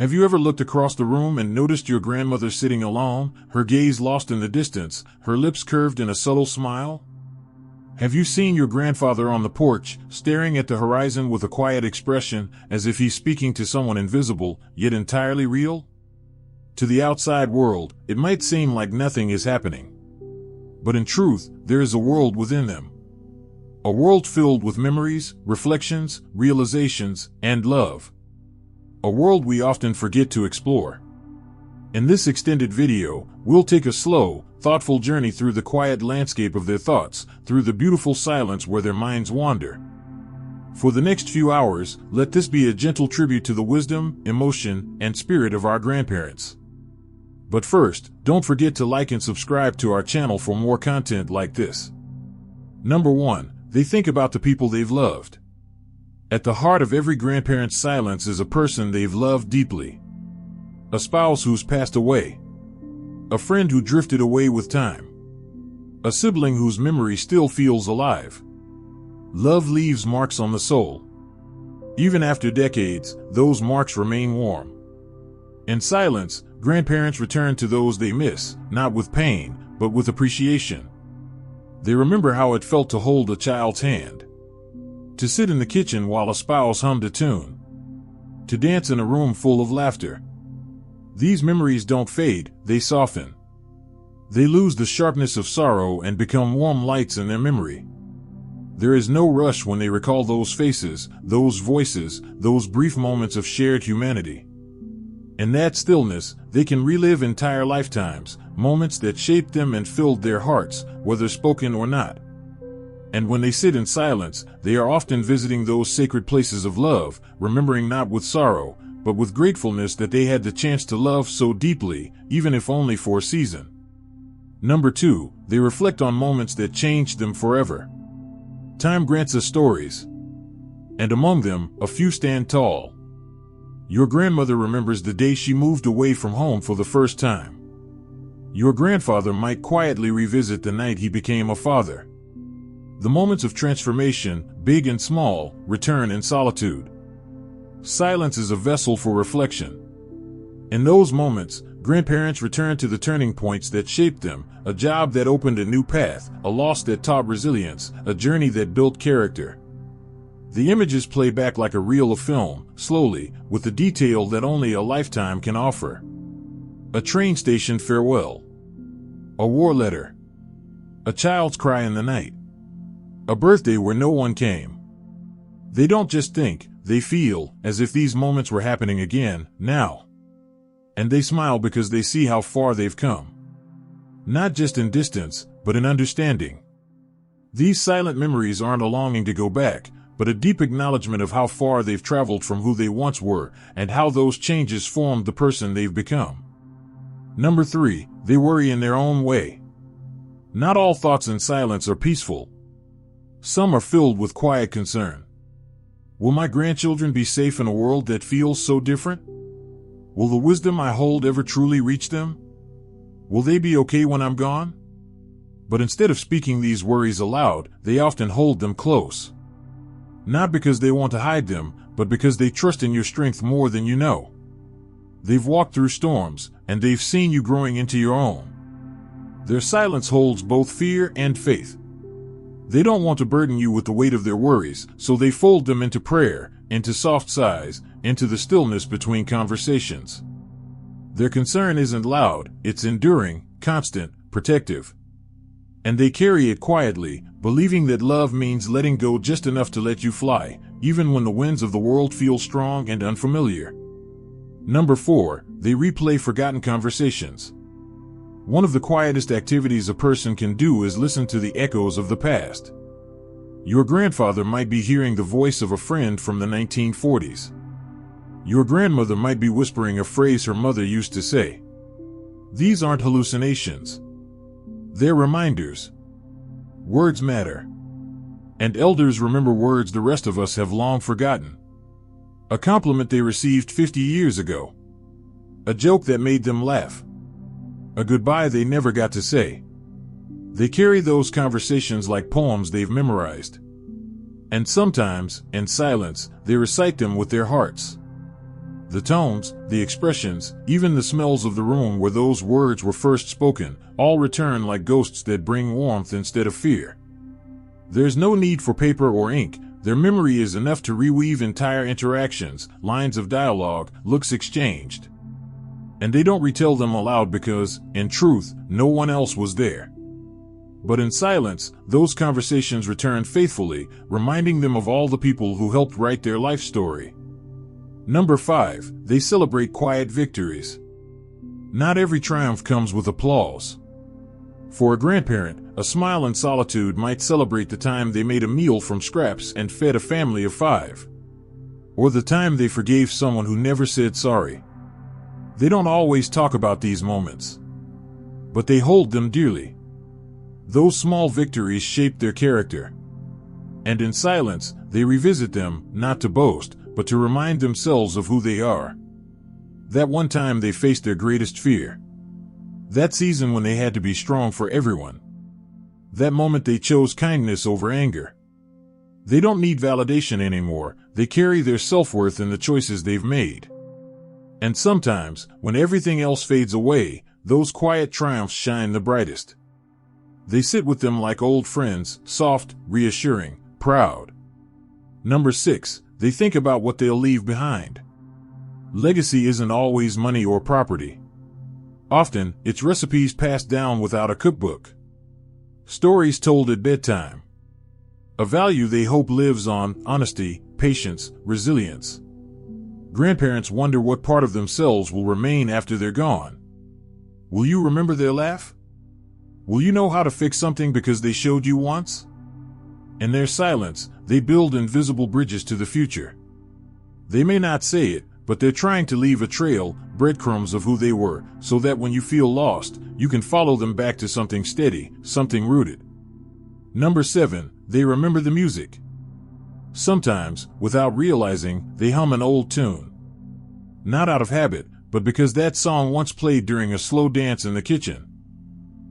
Have you ever looked across the room and noticed your grandmother sitting alone, her gaze lost in the distance, her lips curved in a subtle smile? Have you seen your grandfather on the porch, staring at the horizon with a quiet expression, as if he's speaking to someone invisible, yet entirely real? To the outside world, it might seem like nothing is happening. But in truth, there is a world within them. A world filled with memories, reflections, realizations, and love. A world we often forget to explore. In this extended video, we'll take a slow, thoughtful journey through the quiet landscape of their thoughts, through the beautiful silence where their minds wander. For the next few hours, let this be a gentle tribute to the wisdom, emotion, and spirit of our grandparents. But first, don't forget to like and subscribe to our channel for more content like this. Number 1. They think about the people they've loved. At the heart of every grandparent's silence is a person they've loved deeply. A spouse who's passed away. A friend who drifted away with time. A sibling whose memory still feels alive. Love leaves marks on the soul. Even after decades, those marks remain warm. In silence, grandparents return to those they miss, not with pain, but with appreciation. They remember how it felt to hold a child's hand. To sit in the kitchen while a spouse hummed a tune. To dance in a room full of laughter. These memories don't fade, they soften. They lose the sharpness of sorrow and become warm lights in their memory. There is no rush when they recall those faces, those voices, those brief moments of shared humanity. In that stillness, they can relive entire lifetimes, moments that shaped them and filled their hearts, whether spoken or not. And when they sit in silence, they are often visiting those sacred places of love, remembering not with sorrow, but with gratefulness that they had the chance to love so deeply, even if only for a season. Number 2, they reflect on moments that changed them forever. Time grants us stories. And among them, a few stand tall. Your grandmother remembers the day she moved away from home for the first time. Your grandfather might quietly revisit the night he became a father. The moments of transformation, big and small, return in solitude. Silence is a vessel for reflection. In those moments, grandparents return to the turning points that shaped them, a job that opened a new path, a loss that taught resilience, a journey that built character. The images play back like a reel of film, slowly, with the detail that only a lifetime can offer. A train station farewell. A war letter. A child's cry in the night. A birthday where no one came. They don't just think, they feel, as if these moments were happening again, now. And they smile because they see how far they've come. Not just in distance, but in understanding. These silent memories aren't a longing to go back, but a deep acknowledgement of how far they've traveled from who they once were, and how those changes formed the person they've become. Number 3, they worry in their own way. Not all thoughts in silence are peaceful. Some are filled with quiet concern. Will my grandchildren be safe in a world that feels so different? Will the wisdom I hold ever truly reach them? Will they be okay when I'm gone? But instead of speaking these worries aloud, they often hold them close. Not because they want to hide them, but because they trust in your strength more than you know. They've walked through storms, and they've seen you growing into your own. Their silence holds both fear and faith. They don't want to burden you with the weight of their worries, so they fold them into prayer, into soft sighs, into the stillness between conversations. Their concern isn't loud, it's enduring, constant, protective. And they carry it quietly, believing that love means letting go just enough to let you fly, even when the winds of the world feel strong and unfamiliar. Number 4, they replay forgotten conversations. One of the quietest activities a person can do is listen to the echoes of the past. Your grandfather might be hearing the voice of a friend from the 1940s. Your grandmother might be whispering a phrase her mother used to say. These aren't hallucinations. They're reminders. Words matter. And elders remember words the rest of us have long forgotten. A compliment they received 50 years ago. A joke that made them laugh. A goodbye they never got to say. They carry those conversations like poems they've memorized. And sometimes, in silence, they recite them with their hearts. The tones, the expressions, even the smells of the room where those words were first spoken, all return like ghosts that bring warmth instead of fear. There's no need for paper or ink. Their memory is enough to reweave entire interactions, lines of dialogue, looks exchanged. And they don't retell them aloud because, in truth, no one else was there. But in silence, those conversations return faithfully, reminding them of all the people who helped write their life story. Number 5, they celebrate quiet victories. Not every triumph comes with applause. For a grandparent, a smile in solitude might celebrate the time they made a meal from scraps and fed a family of 5. Or the time they forgave someone who never said sorry. They don't always talk about these moments, but they hold them dearly. Those small victories shape their character. And in silence, they revisit them, not to boast, but to remind themselves of who they are. That one time they faced their greatest fear. That season when they had to be strong for everyone. That moment they chose kindness over anger. They don't need validation anymore. They carry their self-worth in the choices they've made. And sometimes, when everything else fades away, those quiet triumphs shine the brightest. They sit with them like old friends, soft, reassuring, proud. Number 6, they think about what they'll leave behind. Legacy isn't always money or property. Often, it's recipes passed down without a cookbook. Stories told at bedtime. A value they hope lives on: honesty, patience, resilience. Grandparents wonder what part of themselves will remain after they're gone. Will you remember their laugh? Will you know how to fix something because they showed you once? In their silence, they build invisible bridges to the future. They may not say it, but they're trying to leave a trail, breadcrumbs of who they were, so that when you feel lost, you can follow them back to something steady, something rooted. Number 7, they remember the music. Sometimes, without realizing, they hum an old tune. Not out of habit, but because that song once played during a slow dance in the kitchen.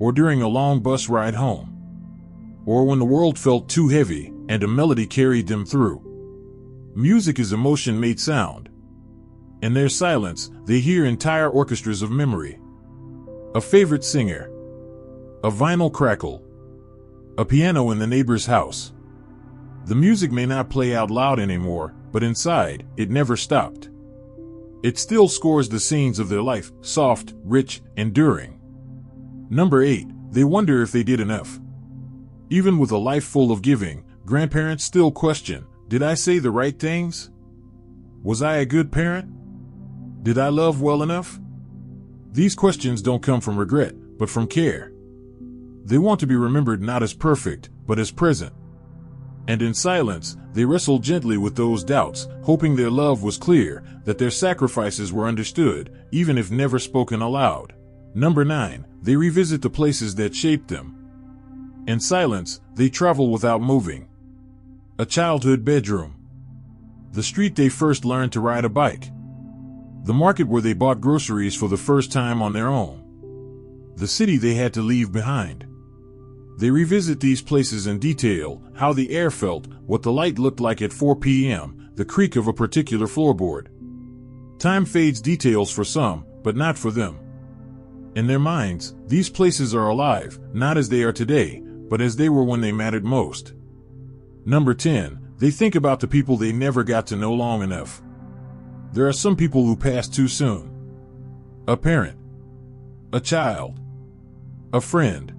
Or during a long bus ride home. Or when the world felt too heavy, and a melody carried them through. Music is emotion made sound. In their silence, they hear entire orchestras of memory. A favorite singer. A vinyl crackle. A piano in the neighbor's house. The music may not play out loud anymore, but inside, it never stopped. It still scores the scenes of their life, soft, rich, enduring. Number 8, they wonder if they did enough. Even with a life full of giving, grandparents still question, did I say the right things? Was I a good parent? Did I love well enough? These questions don't come from regret, but from care. They want to be remembered not as perfect, but as present. And in silence, they wrestle gently with those doubts, hoping their love was clear, that their sacrifices were understood, even if never spoken aloud. Number 9, they revisit the places that shaped them. In silence, they travel without moving. A childhood bedroom. The street they first learned to ride a bike. The market where they bought groceries for the first time on their own. The city they had to leave behind. They revisit these places in detail, how the air felt, what the light looked like at 4 p.m., the creak of a particular floorboard. Time fades details for some, but not for them. In their minds, these places are alive, not as they are today, but as they were when they mattered most. Number 10, they think about the people they never got to know long enough. There are some people who pass too soon. A parent. A child. A friend.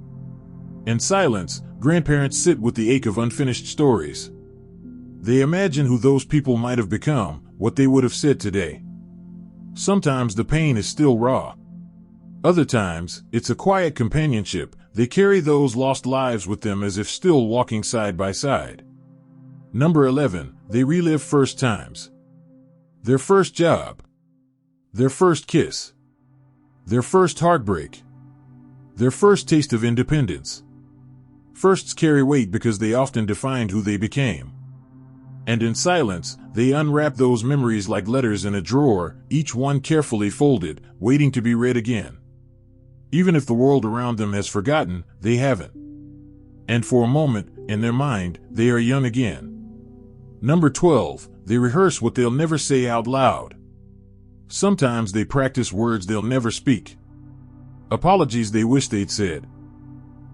In silence, grandparents sit with the ache of unfinished stories. They imagine who those people might have become, what they would have said today. Sometimes the pain is still raw. Other times, it's a quiet companionship. They carry those lost lives with them as if still walking side by side. Number 11, they relive first times. Their first job. Their first kiss. Their first heartbreak. Their first taste of independence. Firsts carry weight because they often defined who they became. And in silence, they unwrap those memories like letters in a drawer, each one carefully folded, waiting to be read again. Even if the world around them has forgotten, they haven't. And for a moment, in their mind, they are young again. Number 12, they rehearse what they'll never say out loud. Sometimes they practice words they'll never speak, apologies they wish they'd said,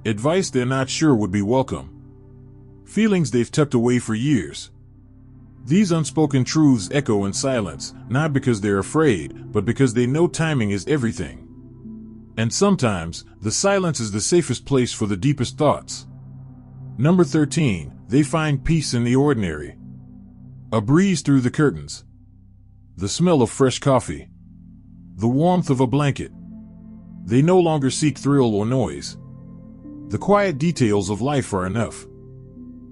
advice they're not sure would be welcome, feelings they've tucked away for years. These unspoken truths echo in silence, not because they're afraid, but because they know timing is everything. And sometimes, the silence is the safest place for the deepest thoughts. Number 13, they find peace in the ordinary. A breeze through the curtains, the smell of fresh coffee, the warmth of a blanket. They no longer seek thrill or noise. The quiet details of life are enough.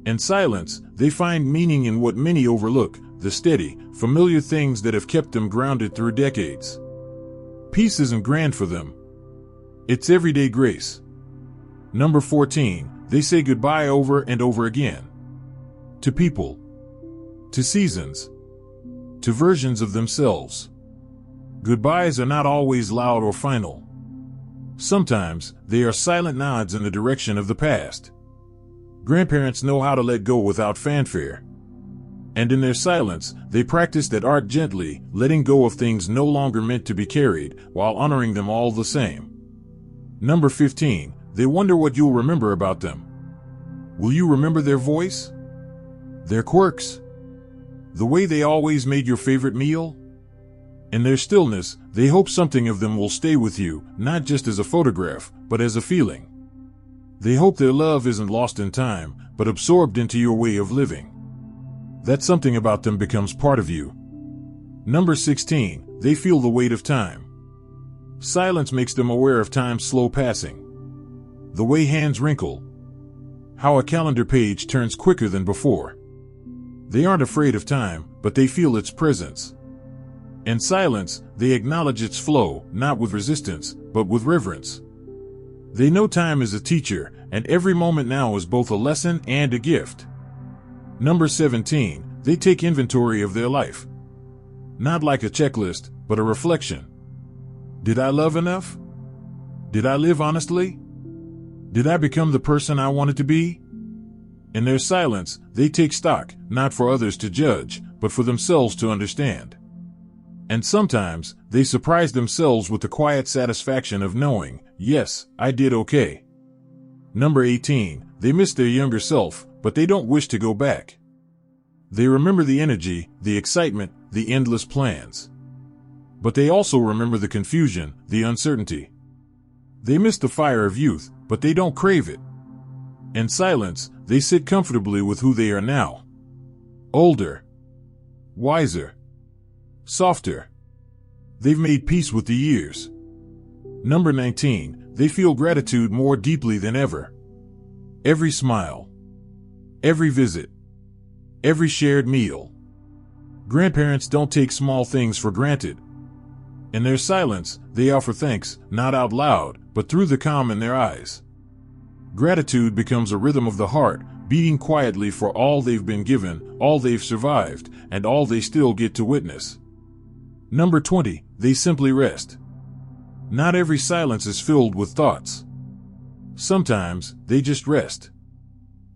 In silence, they find meaning in what many overlook, the steady, familiar things that have kept them grounded through decades. Peace isn't grand for them. It's everyday grace. Number 14, they say goodbye over and over again. To people, to seasons, to versions of themselves. Goodbyes are not always loud or final. Sometimes, they are silent nods in the direction of the past. Grandparents know how to let go without fanfare. And in their silence, they practice that art gently, letting go of things no longer meant to be carried, while honoring them all the same. Number 15, they wonder what you'll remember about them. Will you remember their voice? Their quirks? The way they always made your favorite meal? In their stillness, they hope something of them will stay with you, not just as a photograph, but as a feeling. They hope their love isn't lost in time, but absorbed into your way of living. That something about them becomes part of you. Number 16, they feel the weight of time. Silence makes them aware of time's slow passing. The way hands wrinkle. How a calendar page turns quicker than before. They aren't afraid of time, but they feel its presence. In silence, they acknowledge its flow, not with resistance, but with reverence. They know time is a teacher, and every moment now is both a lesson and a gift. Number 17, they take inventory of their life. Not like a checklist, but a reflection. Did I love enough? Did I live honestly? Did I become the person I wanted to be? In their silence, they take stock, not for others to judge, but for themselves to understand. And sometimes, they surprise themselves with the quiet satisfaction of knowing, yes, I did okay. Number 18, they miss their younger self, but they don't wish to go back. They remember the energy, the excitement, the endless plans. But they also remember the confusion, the uncertainty. They miss the fire of youth, but they don't crave it. In silence, they sit comfortably with who they are now. Older. Wiser. Softer. They've made peace with the years. Number 19, they feel gratitude more deeply than ever. Every smile. Every visit. Every shared meal. Grandparents don't take small things for granted. In their silence, they offer thanks, not out loud, but through the calm in their eyes. Gratitude becomes a rhythm of the heart, beating quietly for all they've been given, all they've survived, and all they still get to witness. Number 20, they simply rest. Not every silence is filled with thoughts. Sometimes, they just rest.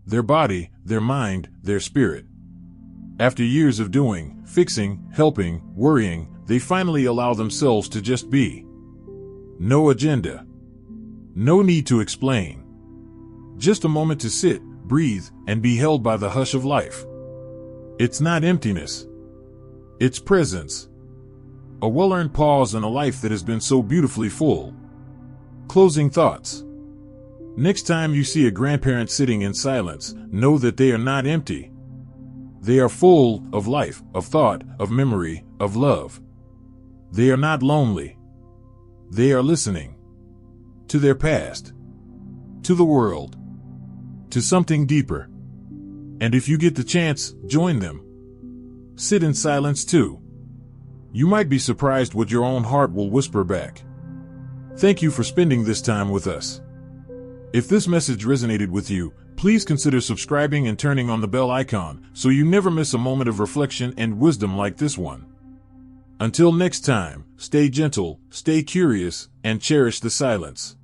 Their body, their mind, their spirit. After years of doing, fixing, helping, worrying, they finally allow themselves to just be. No agenda. No need to explain. Just a moment to sit, breathe, and be held by the hush of life. It's not emptiness. It's presence. A well-earned pause in a life that has been so beautifully full. Closing thoughts. Next time you see a grandparent sitting in silence, know that they are not empty. They are full of life, of thought, of memory, of love. They are not lonely. They are listening. To their past. To the world. To something deeper. And if you get the chance, join them. Sit in silence too. You might be surprised what your own heart will whisper back. Thank you for spending this time with us. If this message resonated with you, please consider subscribing and turning on the bell icon so you never miss a moment of reflection and wisdom like this one. Until next time, stay gentle, stay curious, and cherish the silence.